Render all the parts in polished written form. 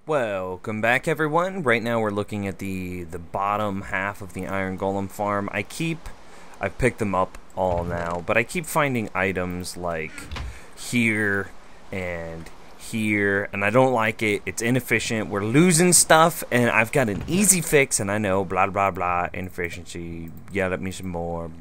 Welcome back, everyone. Right now we're looking at the bottom half of the Iron Golem farm. I've picked them up all now, but I keep finding items like here and here, and I don't like it. It's inefficient. We're losing stuff, and I've got an easy fix, and I know, blah, blah, blah, inefficiency, yell at me some more,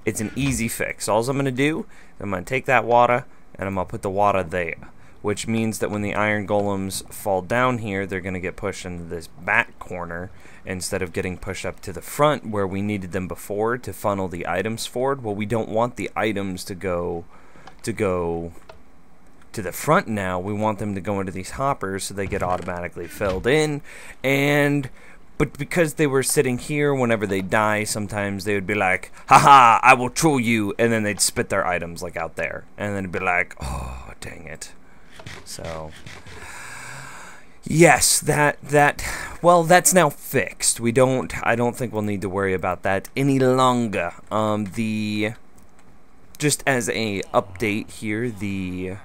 it's an easy fix. All I'm going to do, I'm going to take that water, and I'm going to put the water there, which means that when the iron golems fall down here, they're going to get pushed into this back corner instead of getting pushed up to the front where we needed them before to funnel the items forward. Well, we don't want the items to go to the front now. We want them to go into these hoppers so they get automatically filled in. But because they were sitting here, whenever they die, sometimes they would be like, haha, I will troll you, and then they'd spit their items like out there, and then it'd be like, oh, dang it. So, yes, well, that's now fixed. I don't think we'll need to worry about that any longer. Just as a update here, the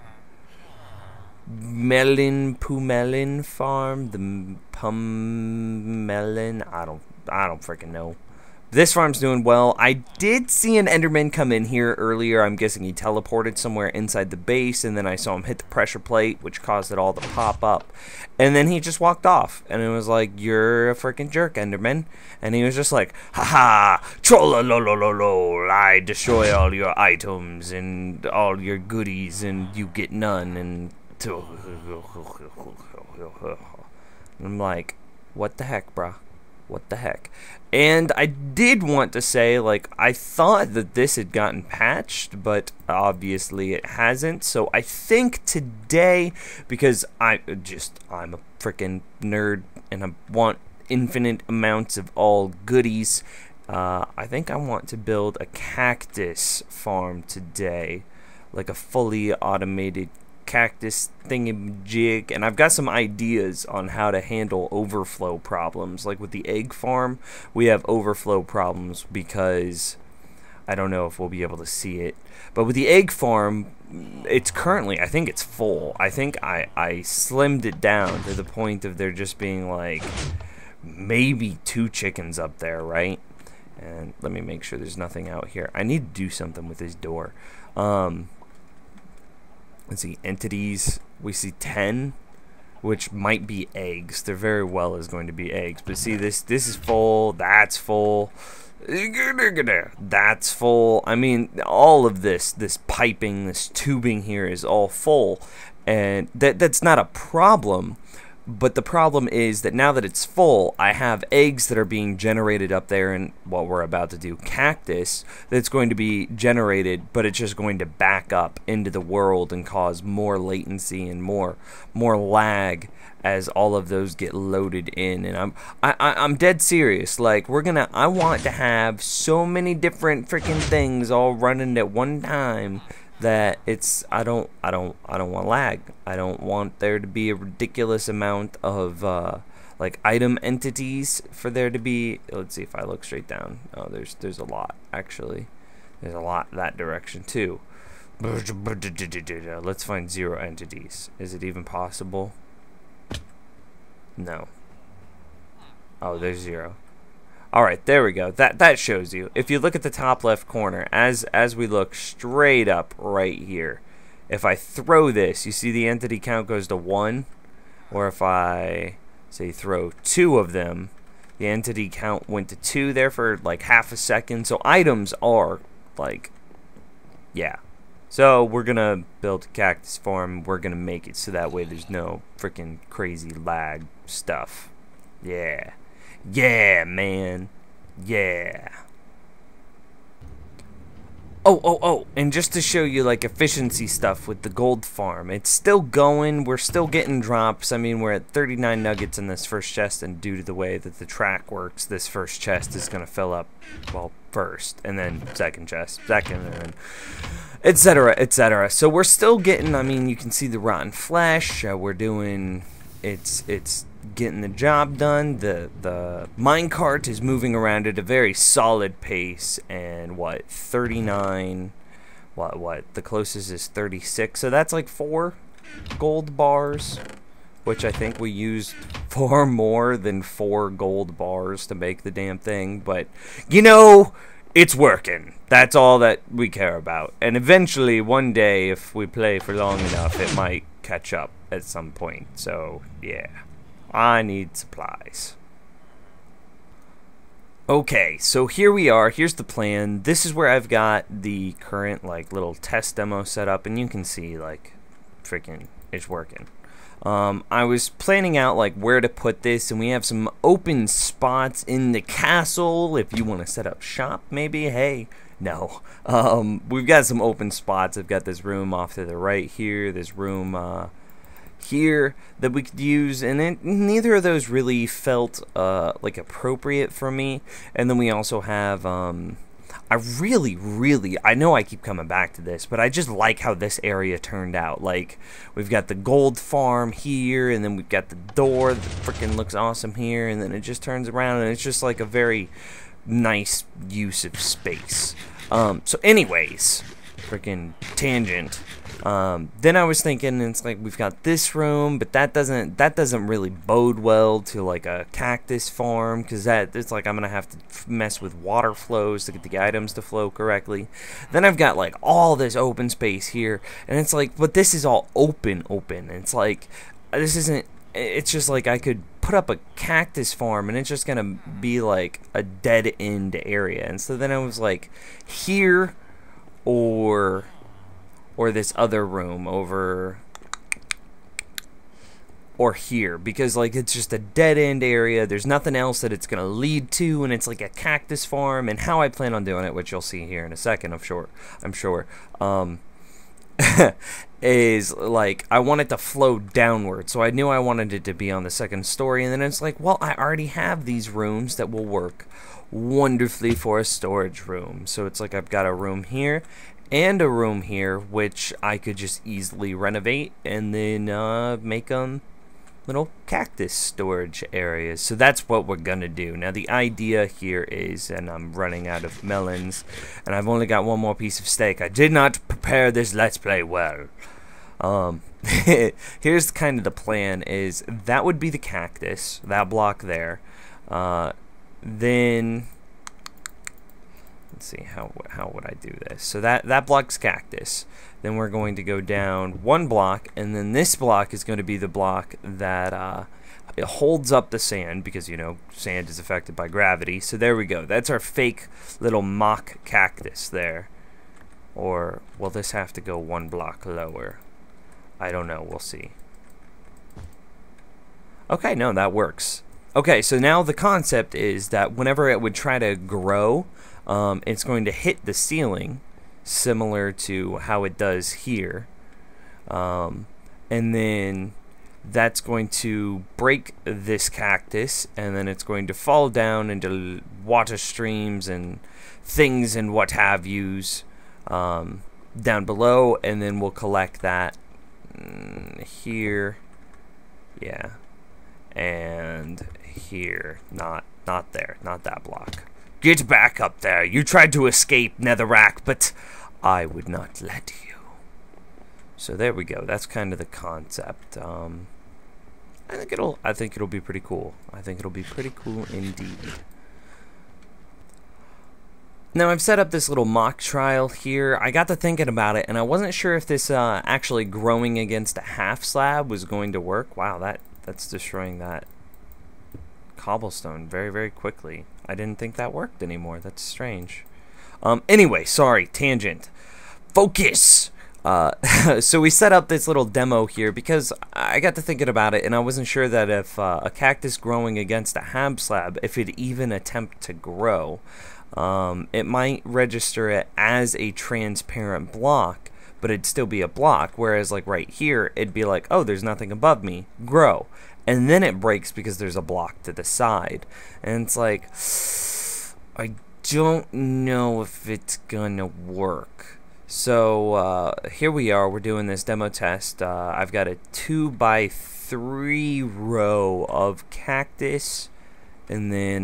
Pumelin farm, the Pumelin, I don't freaking know. This farm's doing well. I did see an Enderman come in here earlier. I'm guessing he teleported somewhere inside the base, and then I saw him hit the pressure plate, which caused it all to pop up. And then he just walked off, and it was like, you're a freaking jerk, Enderman. And he was just like, haha, trolla-lo-lo-lo-lo, I destroy all your items and all your goodies, and you get none, and I'm like, what the heck, bruh? What the heck? And I did want to say, like, I thought that this had gotten patched, but obviously it hasn't. So I think today, because I'm a freaking nerd and I want infinite amounts of all goodies, I think I want to build a cactus farm today, like a fully automated cactus thingamajig, and I've got some ideas on how to handle overflow problems. Like with the egg farm, we have overflow problems because I don't know if we'll be able to see it, but with the egg farm, it's currently, I think it's full. I think I slimmed it down to the point of there just being like maybe 2 chickens up there, right? And let me make sure there's nothing out here. I need to do something with this door. Let's see, entities, we see 10, which might be eggs. There very well is going to be eggs. But see, this is full, that's full, that's full. I mean, all of this piping, this tubing here is all full. And that's not a problem. But the problem is that now that it's full, I have eggs that are being generated up there in what we're about to do, Cactus, that's going to be generated, but it's just going to back up into the world and cause more latency and more lag as all of those get loaded in. And I'm dead serious. Like, I want to have so many different freaking things all running at one time that I don't want lag. I don't want there to be a ridiculous amount of like item entities for there to be. Let's see if I look straight down. Oh, there's a lot actually. There's a lot that direction too. Let's find 0 entities. Is it even possible? No. Oh, there's 0. Alright, there we go. That shows you. If you look at the top left corner, as we look straight up right here, if I throw this, you see the entity count goes to 1, or if I, say, throw 2 of them, the entity count went to 2 there for like half a second. So items are like, yeah. So we're gonna build a cactus farm. We're gonna make it so that way there's no freaking crazy lag stuff. Yeah. Yeah, man. Yeah. Oh, and just to show you like efficiency stuff with the gold farm, it's still going. We're still getting drops. I mean, we're at 39 nuggets in this first chest, and due to the way that the track works, this first chest is going to fill up, well, first, and then second chest, second, and then etc., etc. So we're still getting, I mean, you can see the rotten flesh. We're doing, it's getting the job done. The minecart is moving around at a very solid pace, and what, 39, what the closest is 36, so that's like 4 gold bars, which I think we used far more than 4 gold bars to make the damn thing, but you know, it's working. That's all that we care about. And eventually, one day, if we play for long enough, it might catch up at some point. So, yeah. I need supplies. Okay, so here we are. Here's the plan. This is where I've got the current, like, little test demo set up, and you can see, like, freaking, it's working. I was planning out like where to put this, and we have some open spots in the castle if you want to set up shop, maybe. Hey, no. We've got some open spots. I've got this room off to the right here, this room here that we could use, and neither of those really felt like appropriate for me. And then we also have I know I keep coming back to this, but I just like how this area turned out. Like, we've got the gold farm here, and then we've got the door that freaking looks awesome here, and then it just turns around, and it's just like a very nice use of space. So anyways, freaking tangent. Then I was thinking, it's like we've got this room, but that doesn't really bode well to like a cactus farm, because it's like I'm gonna have to mess with water flows to get the items to flow correctly. Then I've got like all this open space here, and it's like, but this is all open. And it's like, this isn't. It's just like I could put up a cactus farm, and it's just gonna be like a dead end area. And so then I was like, here or this other room over, or here, because like it's just a dead end area. There's nothing else that it's gonna lead to, and it's like a cactus farm. And how I plan on doing it, which you'll see here in a second, I'm sure, is like I want it to flow downward. So I knew I wanted it to be on the second story, and then it's like, well, I already have these rooms that will work wonderfully for a storage room. So it's like I've got a room here and a room here, which I could just easily renovate and then make them little cactus storage areas. So that's what we're gonna do. Now the idea here is, and I'm running out of melons, and I've only got one more piece of steak. I did not prepare this Let's Play well. Here's kind of the plan, is that would be the cactus, that block there. Then let's see, how would I do this? So that block's cactus. Then we're going to go down one block, and then this block is going to be the block that it holds up the sand, because you know sand is affected by gravity. So there we go. That's our fake little mock cactus there. Or will this have to go one block lower? I don't know. We'll see. Okay, no, that works. Okay, so now the concept is that whenever it would try to grow, it's going to hit the ceiling, similar to how it does here, and then that's going to break this cactus, and then it's going to fall down into water streams and things and what have yous down below, and then we'll collect that here, yeah, and here, not there, not that block. Get back up there. You tried to escape, Netherrack, but I would not let you. So there we go. That's kind of the concept. I think it'll be pretty cool. I think it'll be pretty cool indeed. Now I've set up this little mock trial here. I got to thinking about it, and I wasn't sure if this actually growing against a half slab was going to work. Wow, that's destroying that cobblestone very, very quickly. I didn't think that worked anymore. That's strange. Anyway, sorry, tangent. Focus! So we set up this little demo here because I got to thinking about it, and I wasn't sure that if a cactus growing against a hab slab, if it'd even attempt to grow, it might register it as a transparent block, but it'd still be a block, whereas like right here, it'd be like, oh, there's nothing above me, grow. And then it breaks because there's a block to the side. And it's like, I don't know if it's gonna work. So here we are, we're doing this demo test. I've got a 2x3 row of cactus, and then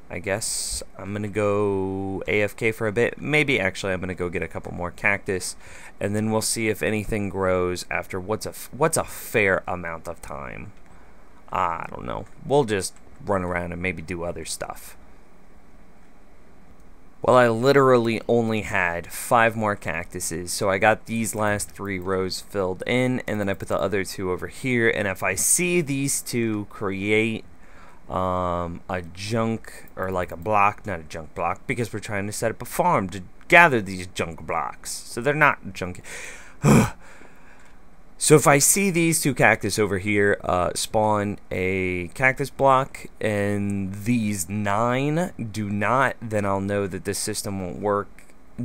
I guess I'm gonna go AFK for a bit. Maybe actually I'm gonna go get a couple more cactus, and then we'll see if anything grows after what's a fair amount of time. I don't know. We'll just run around and maybe do other stuff. Well, I literally only had 5 more cactuses, so I got these last 3 rows filled in, and then I put the other 2 over here, and if I see these 2 create a junk, or like a block, not a junk block, because we're trying to set up a farm to gather these junk blocks, so they're not junk. So if I see these 2 cactus over here spawn a cactus block and these 9 do not, then I'll know that this system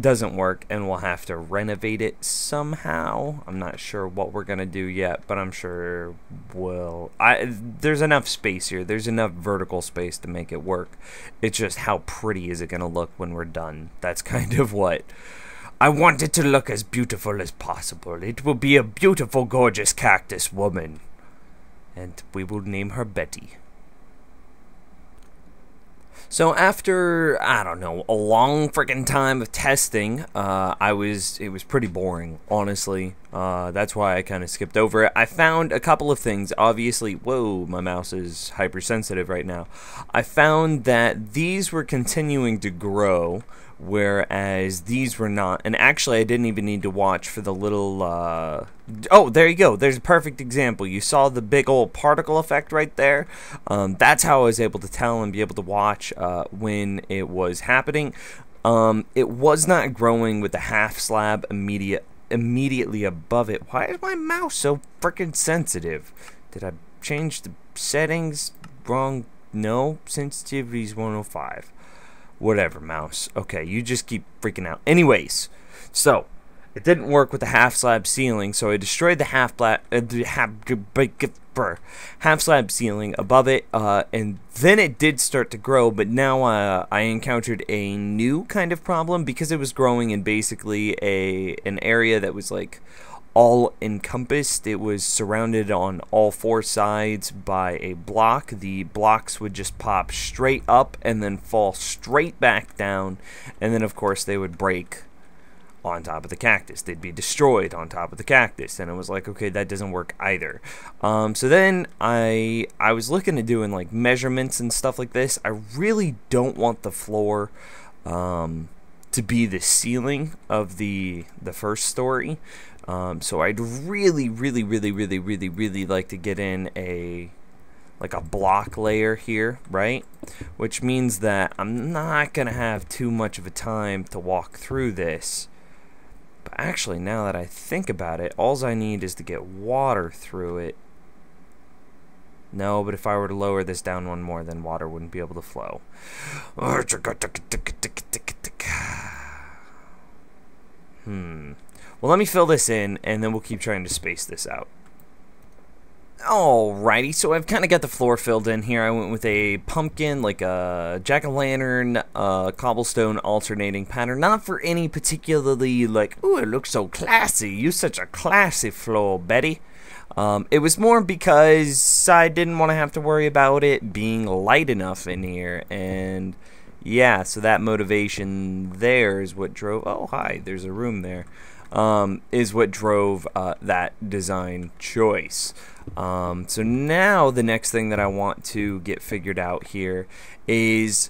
doesn't work, and we'll have to renovate it somehow. I'm not sure what we're gonna do yet, but I'm sure there's enough space here. There's enough vertical space to make it work. It's just how pretty is it gonna look when we're done. That's kind of what I want it to look, as beautiful as possible. It will be a beautiful, gorgeous cactus woman. And we will name her Betty. So after, I don't know, a long freaking time of testing, it was pretty boring, honestly. That's why I kind of skipped over it. I found a couple of things. Obviously, whoa, my mouse is hypersensitive right now. I found that these were continuing to grow, whereas these were not. And actually, I didn't even need to watch for the little oh, there you go. There's a perfect example. You saw the big old particle effect right there. That's how I was able to tell and be able to watch when it was happening. It was not growing with the half slab immediately above it. Why is my mouse so freaking sensitive? Did I change the settings wrong? No, sensitivity's 105. Whatever, mouse. Okay, you just keep freaking out. Anyways, so it didn't work with the half slab ceiling, so I destroyed the half slab ceiling above it, and then it did start to grow. But now I encountered a new kind of problem, because it was growing in basically an area that was like all encompassed. It was surrounded on all 4 sides by a block. The blocks would just pop straight up and then fall straight back down, and then of course they would break on top of the cactus. They'd be destroyed on top of the cactus, and it was like, okay, that doesn't work either. So then I was looking at doing like measurements and stuff like this. I really don't want the floor to be the ceiling of the first story. So I'd really like to get in a block layer here, right? Which means that I'm not gonna have too much of a time to walk through this. But actually, now that I think about it, all I need is to get water through it. No, but if I were to lower this down one more, then water wouldn't be able to flow. Well, let me fill this in, and then we'll keep trying to space this out. Alrighty, so I've kind of got the floor filled in here. I went with a pumpkin, like a jack-o'-lantern, cobblestone alternating pattern. Not for any particularly, like, ooh, it looks so classy. You're such a classy floor, Betty. It was more because I didn't want to have to worry about it being light enough in here, and yeah, so that motivation there is what drove. Oh, hi, there's a room there. Is what drove that design choice. So now the next thing that I want to get figured out here is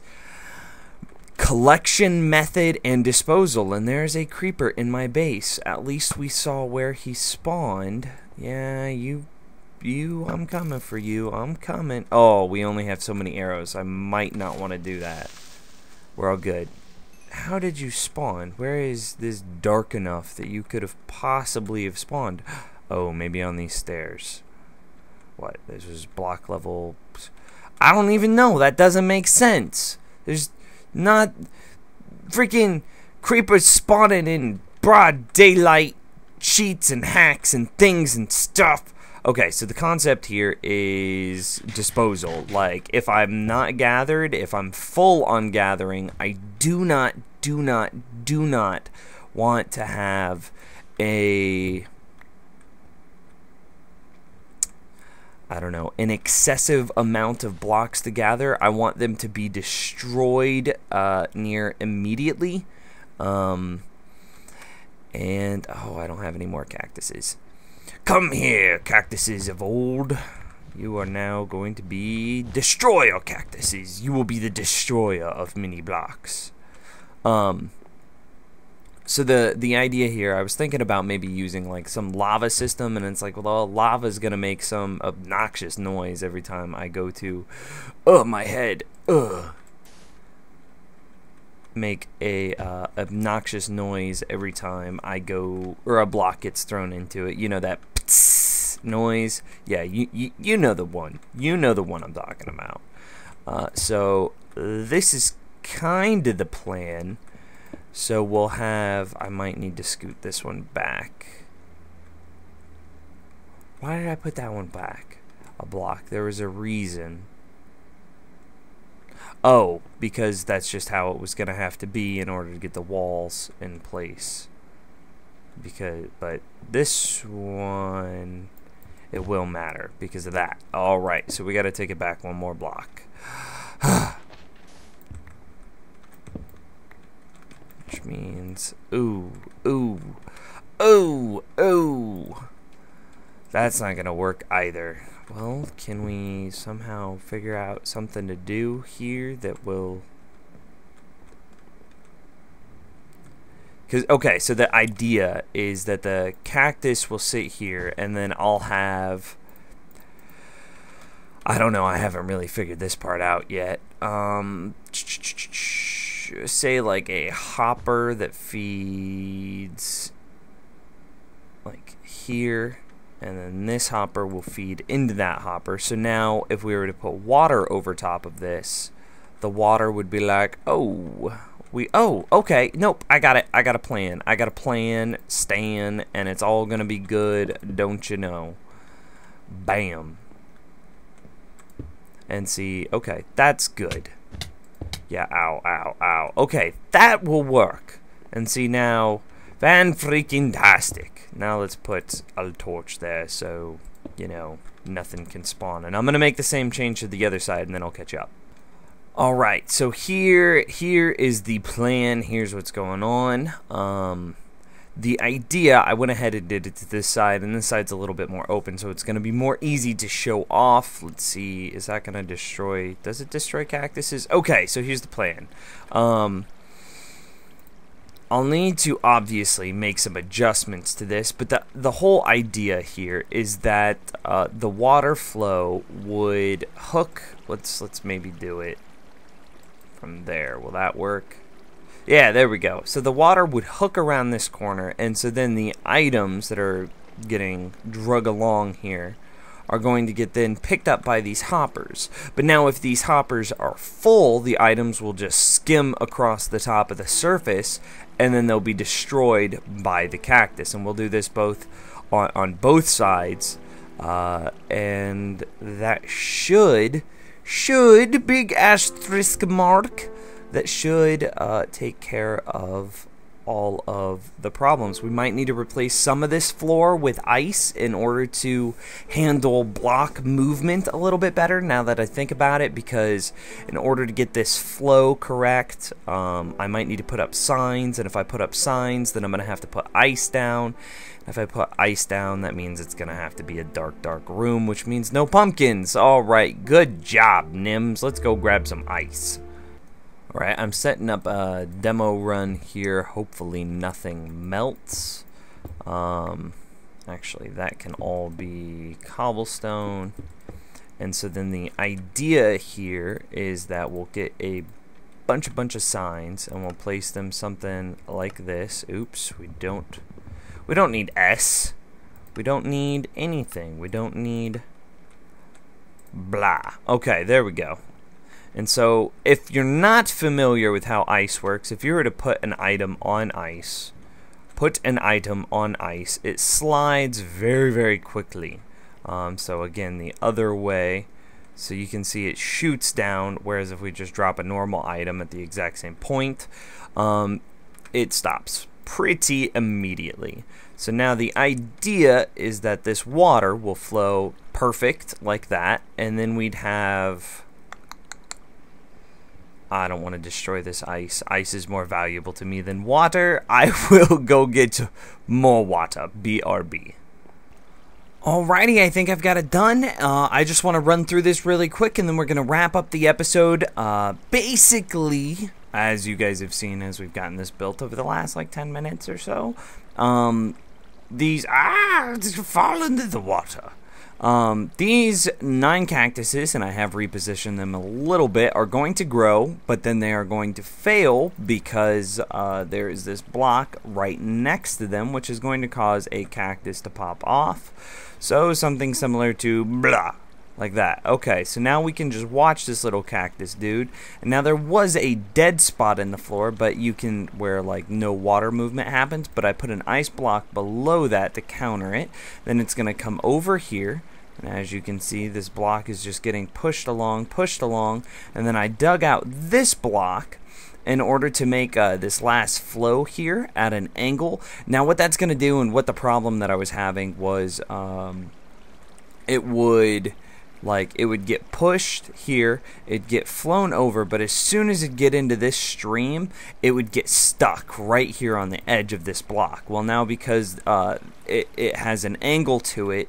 collection method and disposal. And there's a creeper in my base. At least we saw where he spawned. Yeah, you, I'm coming for you. I'm coming. Oh, we only have so many arrows. I might not want to do that. We're all good. How did you spawn? Where is this dark enough that you could have possibly have spawned? Oh, maybe on these stairs. What? This is block level. I don't even know. That doesn't make sense. There's not freaking creepers spawning in broad daylight, cheats and hacks and things and stuff. Okay, so the concept here is disposal. Like, if I'm not gathered, if I'm full on gathering, I do not want to have a... I don't know, an excessive amount of blocks to gather. I want them to be destroyed near immediately. And, oh, I don't have any more cactuses. Come here, cactuses of old. You are now going to be destroyer cactuses. You will be the destroyer of mini blocks. So the idea here, I was thinking about maybe using like some lava system, and it's like, well, lava is gonna make some obnoxious noise every time I go to, my head, make a obnoxious noise every time I go, or a block gets thrown into it. You know that noise? Yeah, you know the one. You know the one I'm talking about. So this is kind of the plan. So we'll have, I might need to scoot this one back. Why did I put that one back? A block. There was a reason. Oh, because that's just how it was going to have to be in order to get the walls in place. But this one, it will matter because of that. Alright, so we got to take it back one more block. Which means, ooh. That's not gonna work either. Well, can we somehow figure out something to do here that will... Okay, so the idea is that the cactus will sit here, and then I'll have... I don't know, I haven't really figured this part out yet. Say like a hopper that feeds like here, and then this hopper will feed into that hopper. So now if we were to put water over top of this, the water would be like, okay, nope, I got it, I got a plan, Stan, and it's all gonna be good, don't you know. Bam. And see, okay, that's good. Yeah, ow. Okay, that will work. And see now, fan-freaking-tastic. Now let's put a torch there so, you know, nothing can spawn. And I'm going to make the same change to the other side, and then I'll catch up. Alright, so here is the plan. Here's what's going on. The idea, I went ahead and did it to this side, and this side's a little bit more open, so it's going to be more easy to show off. Let's see, is that going to destroy, does it destroy cactuses? Okay, so here's the plan. I'll need to obviously make some adjustments to this, but the whole idea here is that the water flow would hook, let's maybe do it from there. Will that work? Yeah, there we go. So the water would hook around this corner, and so then the items that are getting drug along here are going to get then picked up by these hoppers. But now if these hoppers are full, the items will just skim across the top of the surface, and then they'll be destroyed by the cactus. And we'll do this both on both sides, and that should big asterisk mark, that should take care of all of the problems. We might need to replace some of this floor with ice in order to handle block movement a little bit better, now that I think about it, because in order to get this flow correct, I might need to put up signs, and if I put up signs, then I'm going to have to put ice down. If I put ice down, that means it's going to have to be a dark room, which means no pumpkins. Alright, good job, Nims. Let's go grab some ice. Alright, I'm setting up a demo run here. Hopefully nothing melts. Actually, that can all be cobblestone. And so then the idea here is that we'll get a bunch of signs, and we'll place them something like this. Oops, we don't need S. We don't need anything. We don't need blah. Okay, there we go. And so, if you're not familiar with how ice works, if you were to put an item on ice, it slides very quickly. So again, the other way, so you can see it shoots down, whereas if we just drop a normal item at the exact same point, it stops. pretty immediately. So now the idea is that this water will flow perfect like that, and then we'd have... I don't want to destroy this ice. Ice is more valuable to me than water. I will go get more water. BRB. Alrighty, I think I've got it done. I just want to run through this really quick, and then we're going to wrap up the episode. Basically, as you guys have seen as we've gotten this built over the last like 10 minutes or so, these fall into the water. These 9 cactuses, and I have repositioned them a little bit, are going to grow, but then they are going to fail because there is this block right next to them, which is going to cause a cactus to pop off. So something similar to blah, like that. Okay, so now we can just watch this little cactus dude. And now there was a dead spot in the floor, but you can, where like no water movement happens, but I put an ice block below that to counter it. Then it's going to come over here. And as you can see, this block is just getting pushed along, and then I dug out this block in order to make this last flow here at an angle. Now what that's going to do, and what the problem that I was having was, it would get pushed here, it'd get flown over, but as soon as it get into this stream, it would get stuck right here on the edge of this block. Well, now because it has an angle to it,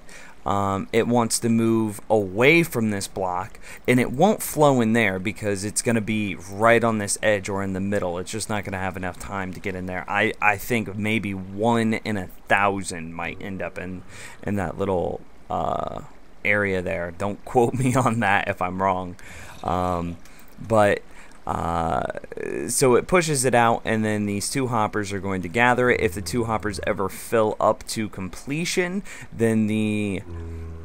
it wants to move away from this block, and it won't flow in there because it's going to be right on this edge or in the middle. It's just not going to have enough time to get in there. I think maybe 1 in 1,000 might end up in that little area there. Don't quote me on that if I'm wrong. So it pushes it out, and then these 2 hoppers are going to gather it. If the 2 hoppers ever fill up to completion, then the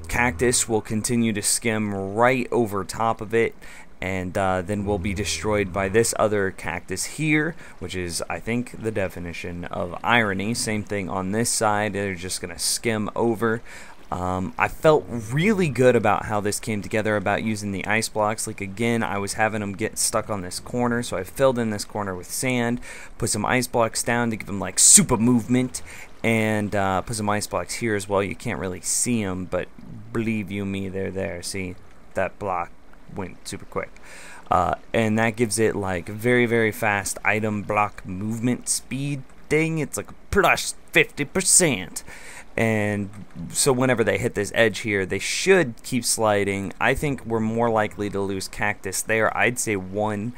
cactus will continue to skim right over top of it, and then will be destroyed by this other cactus here, which is, I think, the definition of irony. Same thing on this side. They're just going to skim over. I felt really good about how this came together, about using the ice blocks. Like, again, I was having them get stuck on this corner, so I filled in this corner with sand, put some ice blocks down to give them like super movement, and put some ice blocks here as well. You can't really see them, but believe you me, they're there. See, that block went super quick. And that gives it like very, very fast item block movement speed thing. It's like a plus 50%. And so whenever they hit this edge here, they should keep sliding. I think we're more likely to lose cactus there. I'd say 1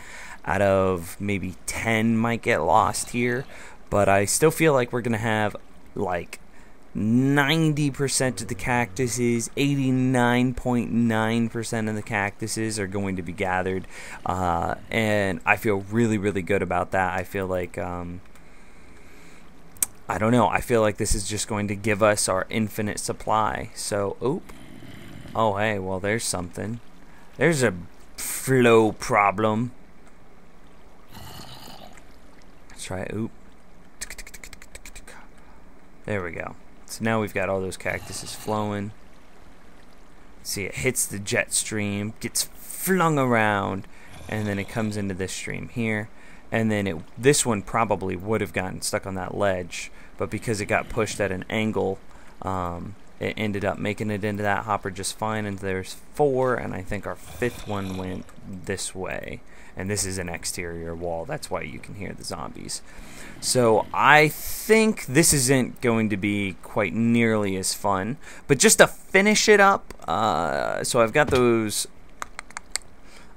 out of maybe 10 might get lost here. But I still feel like we're going to have like 90% of the cactuses, 89.9% of the cactuses are going to be gathered. And I feel really, really good about that. I feel like... I don't know. I feel like this is just going to give us our infinite supply. So, oh, hey, well, there's something. There's a flow problem. Let's try it. There we go. So now we've got all those cactuses flowing. See, it hits the jet stream, gets flung around, and then it comes into this stream here. And then this one probably would have gotten stuck on that ledge, but because it got pushed at an angle, it ended up making it into that hopper just fine. And there's 4, and I think our 5th one went this way. And this is an exterior wall. That's why you can hear the zombies. So I think this isn't going to be quite nearly as fun. But just to finish it up, so I've got those...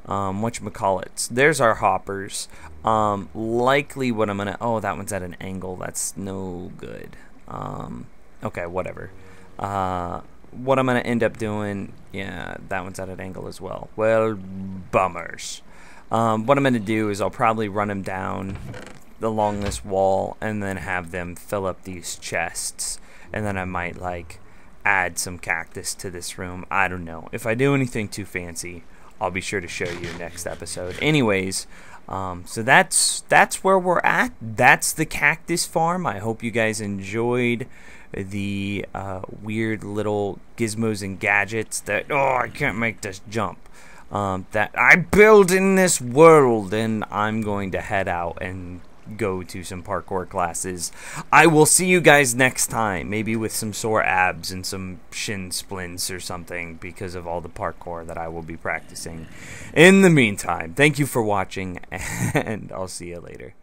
whatchamacallits. There's our hoppers. Likely what I'm gonna... Oh, that one's at an angle. That's no good. Okay, whatever. What I'm gonna end up doing... Yeah, that one's at an angle as well. Well, bummers. What I'm gonna do is I'll probably run them down along this wall and then have them fill up these chests. And then I might, like, add some cactus to this room. I don't know. If I do anything too fancy, I'll be sure to show you next episode. Anyways, so that's where we're at. That's the cactus farm. I hope you guys enjoyed the weird little gizmos and gadgets that, oh, I can't make this jump, that I build in this world. And I'm going to head out and go to some parkour classes. I will see you guys next time, maybe with some sore abs and some shin splints or something because of all the parkour that I will be practicing. In the meantime, thank you for watching, and I'll see you later.